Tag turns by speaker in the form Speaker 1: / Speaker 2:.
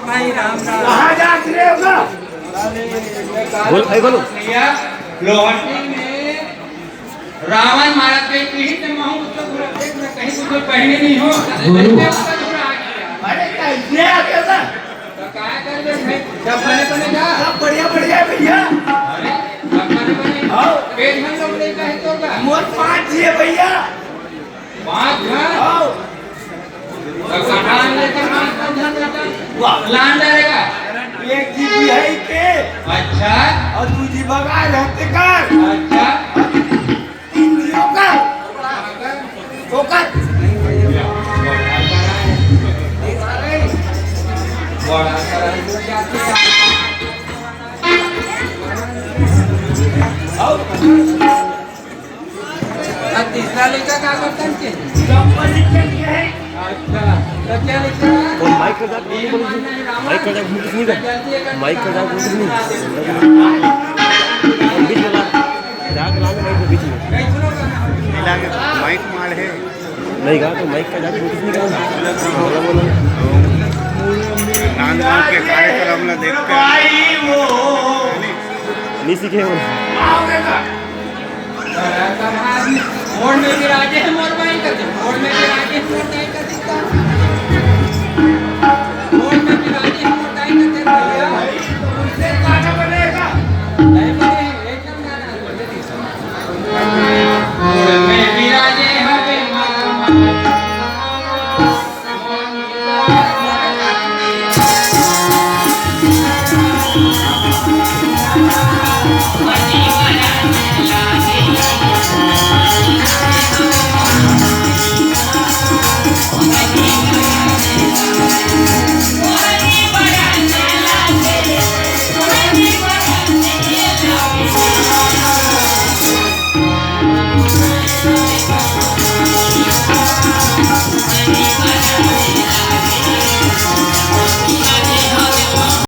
Speaker 1: भाई राम राम।
Speaker 2: कहाँ जात रहे हो ना?
Speaker 3: बोल भाई बोलो।
Speaker 1: लोहटी में रावण मारा थे यही तो महू तो देख मैं कहीं तो कोई पहने नहीं हो।
Speaker 2: अरे कैसे आ गया था?
Speaker 1: तो क्या कर दे भाई जब बने जा
Speaker 2: सब बढ़िया बढ़िया है भैया।
Speaker 1: अरे जब बने
Speaker 2: हाँ।
Speaker 1: पेट में लोग नहीं कहे तो का
Speaker 2: मोर 5 है भैया।
Speaker 1: 5 है
Speaker 2: हाँ।
Speaker 1: तो कहां लेकर 5 ध्यान रखा लान डालेगा।
Speaker 2: एक जीबी है के
Speaker 1: अच्छा
Speaker 2: और 2 जी बगा रहते कर।
Speaker 1: अच्छा
Speaker 2: 3 जी होकर होकर
Speaker 1: बड़ा कराई तो जाती है। तीसरा लड़का का करता है
Speaker 2: नंबर लिख के है।
Speaker 1: अच्छा तो क्या लिखा है?
Speaker 3: और माइक का जात नहीं बोल माइक का जात कुछ नहीं कर माइक का जात कुछ नहीं और बीच में जात लाने माइक के बीच में
Speaker 1: मिला के
Speaker 4: माइक मार है
Speaker 3: नहीं कहा तो माइक का जात कुछ नहीं कहा बोला बोलो
Speaker 4: नांदगांव के कार्यक्रम में देखते हैं
Speaker 2: भाई वो
Speaker 3: नहीं सीखे वो
Speaker 2: आओगे ना?
Speaker 1: मोड़ में विराजे है मोड़ भाई करते मोड़ में विराजे मोड़ नहीं करते मोड़ में विराजे